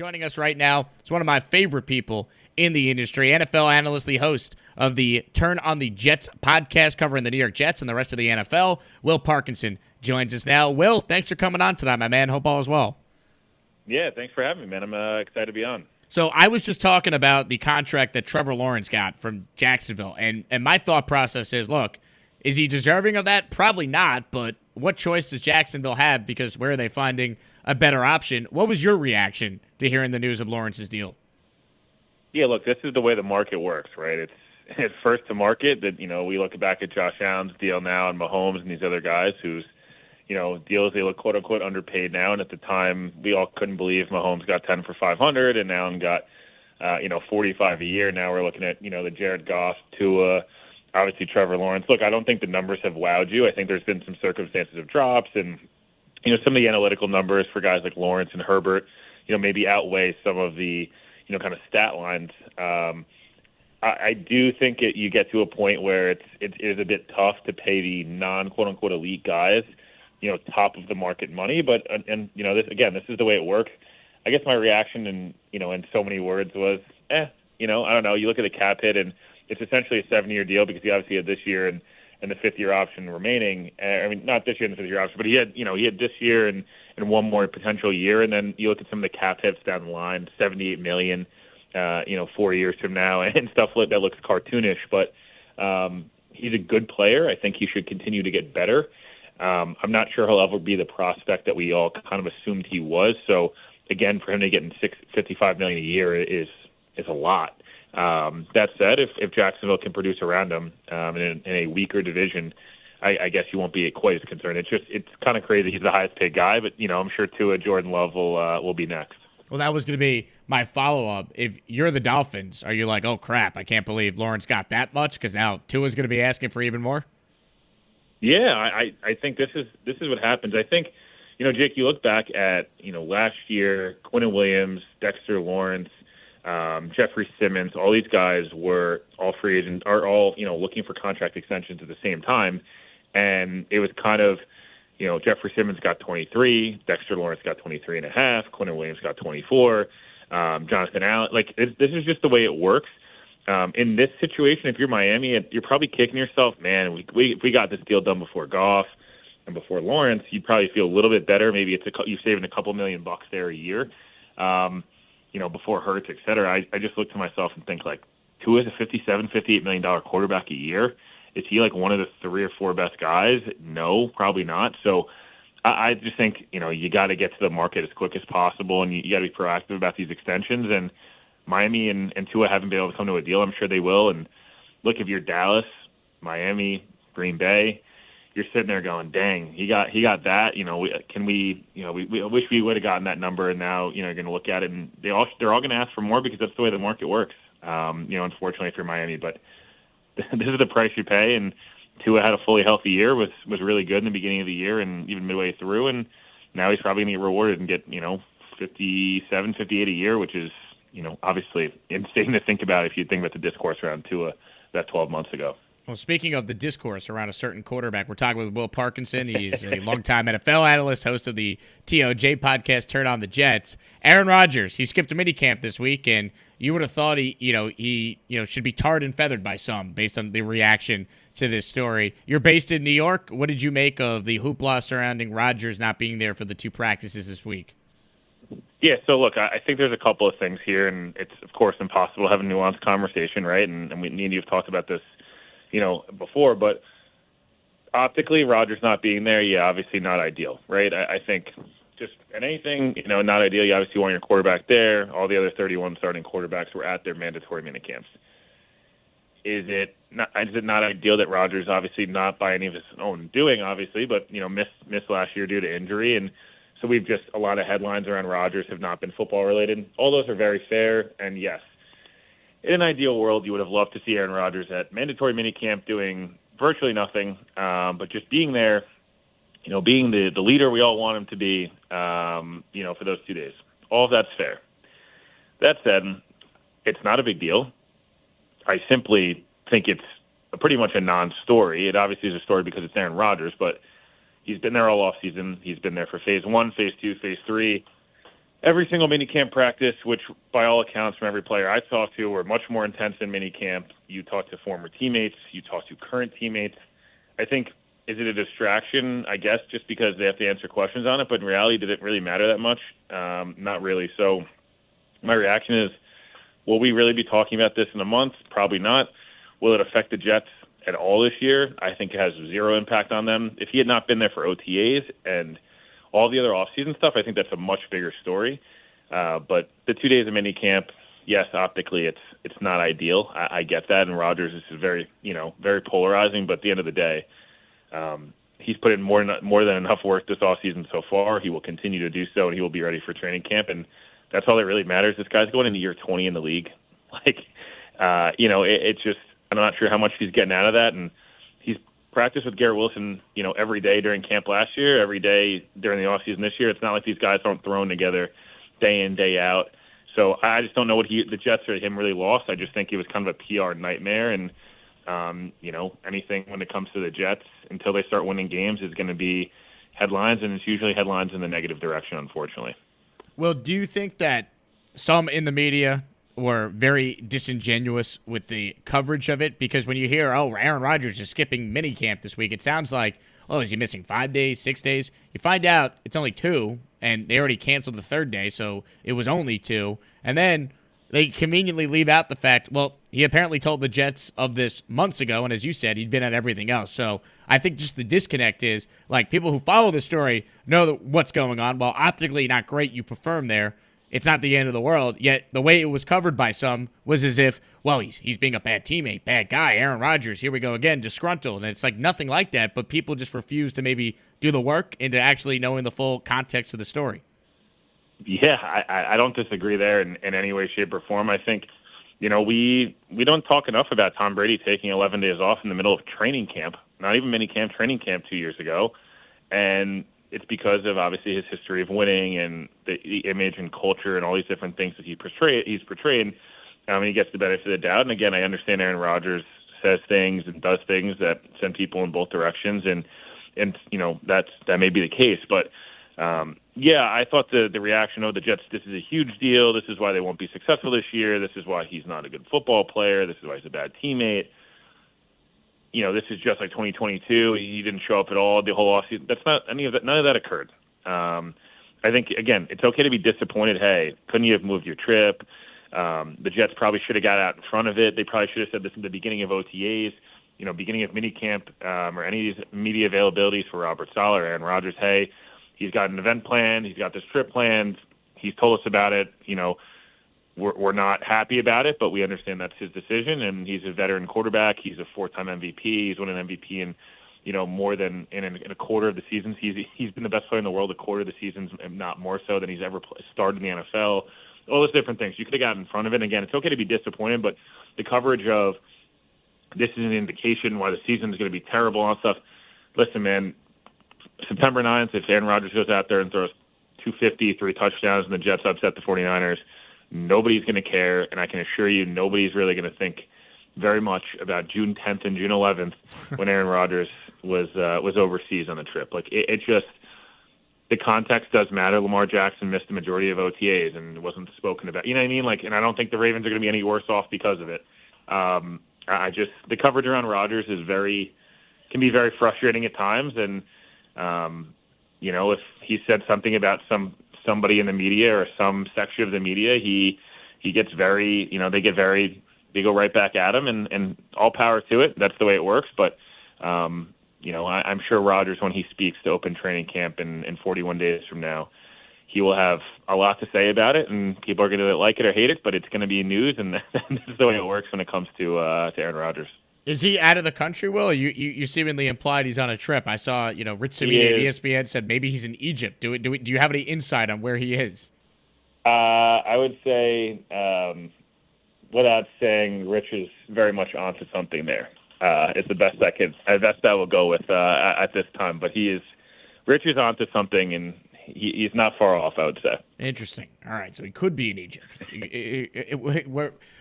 Joining us right now is one of my favorite people in the industry, NFL analyst, the host of the Turn on the Jets podcast covering the New York Jets and the rest of the NFL. Will Parkinson joins us now. Will, thanks for coming on tonight, my man. Hope all is well. Yeah, thanks for having me, man. I'm excited to be on. So I was just talking about the contract that Trevor Lawrence got from Jacksonville, and my thought process is, look, is he deserving of that? Probably not, but what choice does Jacksonville have, because where are they finding a better option? What was your reaction to hearing the news of Lawrence's deal? Yeah, look, this is the way the market works, right? It's first to market that, we look back at Josh Allen's deal now and Mahomes and these other guys whose, deals, they look quote-unquote underpaid now. And at the time, we all couldn't believe Mahomes got 10 for 500 and Allen got, 45 a year. Now we're looking at, the Jared Goff, Tua, obviously Trevor Lawrence. Look, I don't think the numbers have wowed you. I think there's been some circumstances of drops and, some of the analytical numbers for guys like Lawrence and Herbert, maybe outweigh some of the, kind of stat lines. I do think you get to a point where it is a bit tough to pay the non-quote-unquote elite guys, top of the market money. But, this is the way it works. I guess my reaction in so many words was, I don't know. You look at the cap hit, and it's essentially a 7-year deal because he obviously had this year and the 5th-year option remaining. Not this year and the 5th-year option, but he had this year and one more potential year. And then you look at some of the cap hits down the line, $78 million, 4 years from now, and stuff like that looks cartoonish. But he's a good player. I think he should continue to get better. I'm not sure he'll ever be the prospect that we all kind of assumed he was. So again, for him to get in $55 million a year is a lot. That said, if Jacksonville can produce around him in a weaker division, I guess you won't be quite as concerned. It's kind of crazy. He's the highest paid guy, but I'm sure Tua, Jordan Love will be next. Well, that was going to be my follow-up. If you're the Dolphins, are you like, oh crap, I can't believe Lawrence got that much, because now Tua's going to be asking for even more? Yeah, I think this is what happens. I think, Jake, you look back at last year, Quinnen Williams, Dexter Lawrence, Jeffrey Simmons, all these guys were all free agents, are all, looking for contract extensions at the same time. And it was kind of, Jeffrey Simmons got 23, Dexter Lawrence got 23 and a half, Quinnen Williams got 24, Jonathan Allen. This is just the way it works. In this situation, if you're Miami, you're probably kicking yourself, man, if we got this deal done before Goff and before Lawrence, you'd probably feel a little bit better. Maybe you're saving a couple $1 million there a year. Before Hurts, et cetera. I just look to myself and think, Tua is a $58 million quarterback a year. Is he one of the 3 or 4 best guys? No, probably not. So I just think, you got to get to the market as quick as possible, and you got to be proactive about these extensions. And Miami and Tua haven't been able to come to a deal. I'm sure they will. And look, if you're Dallas, Miami, Green Bay, you're sitting there going, dang, he got that. We wish we would have gotten that number. And now, you're going to look at it, and they're all going to ask for more because that's the way the market works. Unfortunately, if you're Miami, but this is the price you pay. And Tua had a fully healthy year, was really good in the beginning of the year and even midway through. And now he's probably going to get rewarded and get, 57, 58 a year, which is, obviously insane to think about if you think about the discourse around Tua that 12 months ago. Well, speaking of the discourse around a certain quarterback, we're talking with Will Parkinson. He's a longtime NFL analyst, host of the TOJ podcast, Turn on the Jets. Aaron Rodgers, he skipped a minicamp this week, and you would have thought he should be tarred and feathered by some based on the reaction to this story. You're based in New York. What did you make of the hoopla surrounding Rodgers not being there for the 2 practices this week? Yeah, so look, I think there's a couple of things here, and it's, of course, impossible to have a nuanced conversation, right? And me and you have talked about this, before, but optically, Rodgers not being there, yeah, obviously not ideal, right? I think just in anything, not ideal. You obviously want your quarterback there. All the other 31 starting quarterbacks were at their mandatory minicamps. Is it not ideal that Rodgers, obviously not by any of his own doing, obviously, but, missed last year due to injury, and so we've just, a lot of headlines around Rodgers have not been football related. All those are very fair, and yes, in an ideal world, you would have loved to see Aaron Rodgers at mandatory minicamp doing virtually nothing, but just being there, being the leader we all want him to be, for those 2 days. All of that's fair. That said, it's not a big deal. I simply think it's pretty much a non-story. It obviously is a story because it's Aaron Rodgers, but he's been there all offseason. He's been there for phase 1, phase 2, phase 3. Every single minicamp practice, which by all accounts from every player I talked to were much more intense than minicamp. You talk to former teammates, you talk to current teammates. I think, is it a distraction? I guess just because they have to answer questions on it, but in reality, did it really matter that much? Not really. So my reaction is, will we really be talking about this in a month? Probably not. Will it affect the Jets at all this year? I think it has zero impact on them. If he had not been there for OTAs and all the other offseason stuff, I think that's a much bigger story. But the 2 days of minicamp, yes, optically it's not ideal. I get that, and Rodgers is very polarizing. But at the end of the day, he's put in more than enough work this offseason so far. He will continue to do so, and he will be ready for training camp. And that's all that really matters. This guy's going into year 20 in the league. It's just, I'm not sure how much he's getting out of that. And he's practiced with Garrett Wilson, every day during camp last year, every day during the offseason this year. It's not like these guys aren't thrown together day in, day out. So I just don't know what the Jets or him really lost. I just think it was kind of a PR nightmare. And, anything when it comes to the Jets, until they start winning games, is going to be headlines, and it's usually headlines in the negative direction, unfortunately. Well, do you think that some in the media were very disingenuous with the coverage of it? Because when you hear, Aaron Rodgers is skipping minicamp this week, it sounds like, is he missing 5 days, 6 days? You find out it's only 2, and they already canceled the 3rd day, so it was only 2. And then they conveniently leave out the fact, he apparently told the Jets of this months ago, and as you said, he'd been at everything else. So I think just the disconnect is, people who follow the story know what's going on. While optically not great, you prefer him there, it's not the end of the world. Yet the way it was covered by some was as if, he's being a bad teammate, bad guy, Aaron Rodgers, here we go again, disgruntled. And it's nothing like that, but people just refuse to maybe do the work into actually knowing the full context of the story. Yeah, I don't disagree there in any way, shape, or form. I think, we don't talk enough about Tom Brady taking 11 days off in the middle of training camp, not even minicamp, training camp 2 years ago. And it's because of, obviously, his history of winning and the image and culture and all these different things that he's portrayed. He gets the benefit of the doubt. And, again, I understand Aaron Rodgers says things and does things that send people in both directions. And that may be the case. But, I thought the reaction of the Jets, this is a huge deal. This is why they won't be successful this year. This is why he's not a good football player. This is why he's a bad teammate. This is just like 2022. He didn't show up at all the whole offseason. That's not any of that. None of that occurred. I think, again, it's okay to be disappointed. Hey, couldn't you have moved your trip? The Jets probably should have got out in front of it. They probably should have said this in the beginning of OTAs, beginning of minicamp, or any of these media availabilities for Robert Saleh or Aaron Rodgers. Hey, he's got an event planned. He's got this trip planned. He's told us about it. We're not happy about it, but we understand that's his decision. And he's a veteran quarterback. He's a 4-time MVP. He's won an MVP in, more than in a quarter of the seasons. He's been the best player in the world a quarter of the seasons, and not more so than he's ever started in the NFL. All those different things. You could have gotten in front of it. And again, it's okay to be disappointed, but the coverage of this is an indication why the season is going to be terrible and stuff. Listen, man. September 9th, if Aaron Rodgers goes out there and throws 250, 3 touchdowns, and the Jets upset the 49ers, nobody's going to care, and I can assure you nobody's really going to think very much about June 10th and June 11th when Aaron Rodgers was overseas on the trip. It just, the context does matter. Lamar Jackson missed the majority of OTAs and wasn't spoken about. You know what I mean? And I don't think the Ravens are going to be any worse off because of it. The coverage around Rodgers can be very frustrating at times, and if he said something about somebody in the media or some section of the media, he gets very, they go right back at him, and all power to it. That's the way it works. But, I'm sure Rodgers, when he speaks to open training camp in 41 days from now, he will have a lot to say about it, and people are going to like it or hate it, but it's going to be news, and that's the way it works when it comes to Aaron Rodgers. Is he out of the country, Will? You seemingly implied he's on a trip. I saw, Rich Simeon at ESPN said maybe he's in Egypt. Do you have any insight on where he is? I would say, without saying, Rich is very much onto something there. It's the best I will go with at this time. But Rich is onto something, and he's not far off, I would say. Interesting. All right, so he could be in Egypt.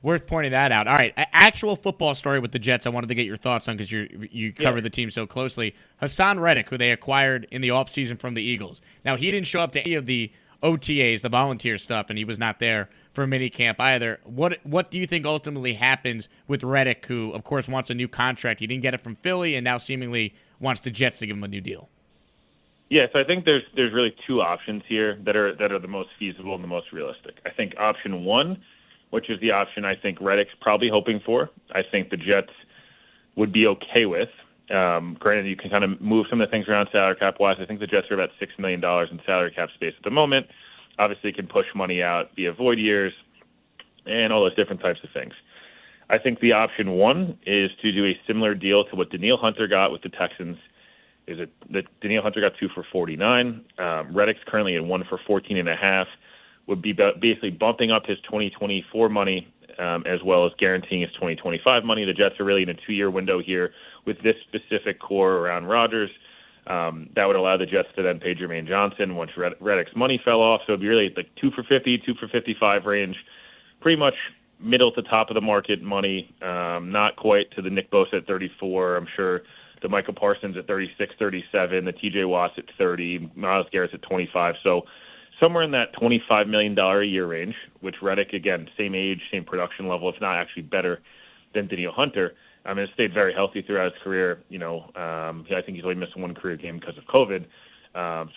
Worth pointing that out. All right, actual football story with the Jets I wanted to get your thoughts on because you cover the team so closely. Hassan Reddick, who they acquired in the offseason from the Eagles. Now, he didn't show up to any of the OTAs, the volunteer stuff, and he was not there for minicamp either. What do you think ultimately happens with Reddick, who, of course, wants a new contract? He didn't get it from Philly and now seemingly wants the Jets to give him a new deal. Yeah, so I think there's really two options here that are the most feasible and the most realistic. I think option one, which is the option I think Reddick's probably hoping for, I think the Jets would be okay with. Granted, you can kind of move some of the things around salary cap wise. I think the Jets are about $6 million in salary cap space at the moment. Obviously, can push money out via void years and all those different types of things. I think the option one is to do a similar deal to what Danielle Hunter got with the Texans. Is it that Danielle Hunter got 2 for $49? Reddick's currently at 1 for $14.5. Would be basically bumping up his 2024 money as well as guaranteeing his 2025 money. The Jets are really in a 2-year window here with this specific core around Rodgers. That would allow the Jets to then pay Jermaine Johnson once Reddick's money fell off. So it'd be really like 2 for 50, 2 for 55 range, pretty much middle to top of the market money. Not quite to the Nick Bosa at 34. I'm sure the Michael Parsons at 36, 37, the TJ Watts at 30, Myles Garrett's at 25. So somewhere in that $25 million a year range, which Reddick, again, same age, same production level, if not actually better than Danielle Hunter. I mean, stayed very healthy throughout his career. I think he's only missed one career game because of COVID.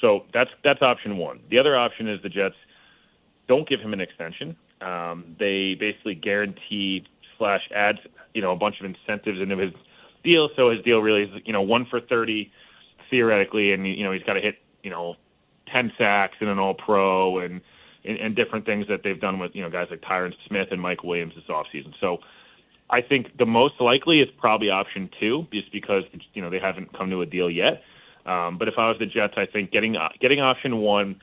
So that's option one. The other option is the Jets don't give him an extension. They basically guarantee / add, a bunch of incentives into his deal. So his deal really is, 1 for 30 theoretically, and he's got to hit, 10 sacks and an All-Pro and different things that they've done with, guys like Tyron Smith and Mike Williams this offseason. So I think the most likely is probably option two, just because, they haven't come to a deal yet. But if I was the Jets, I think getting option one,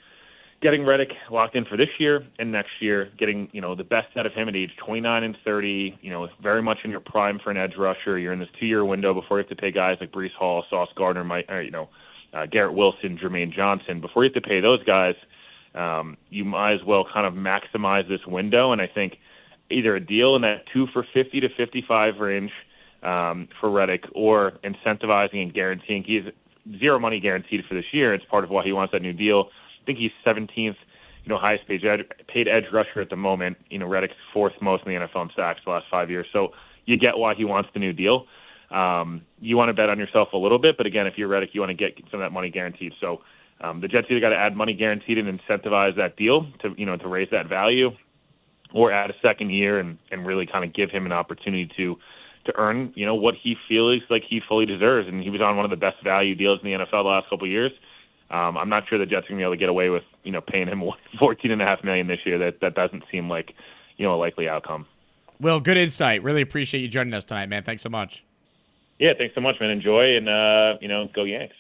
getting Reddick locked in for this year and next year, getting, the best out of him at age 29 and 30, very much in your prime for an edge rusher. You're in this 2-year window before you have to pay guys like Breece Hall, Sauce Gardner, Garrett Wilson, Jermaine Johnson. Before you have to pay those guys, you might as well kind of maximize this window. And I think either a deal in that 2 for 50 to 55 range for Reddick, or incentivizing and guaranteeing. He's zero money guaranteed for this year. It's part of why he wants that new deal. I think he's 17th, highest paid edge rusher at the moment. Reddick's 4th most in the NFL in sacks the last 5 years. So you get why he wants the new deal. You want to bet on yourself a little bit, but again, if you're Reddick, you want to get some of that money guaranteed. So the Jets either got to add money guaranteed and incentivize that deal to raise that value, or add a second year and really kind of give him an opportunity to earn, what he feels like he fully deserves. And he was on one of the best value deals in the NFL the last couple of years. I'm not sure the Jets are going to be able to get away with, paying him $14.5 million this year. That doesn't seem like, a likely outcome. Will, good insight. Really appreciate you joining us tonight, man. Thanks so much. Yeah, thanks so much, man. Enjoy, and, go Yanks.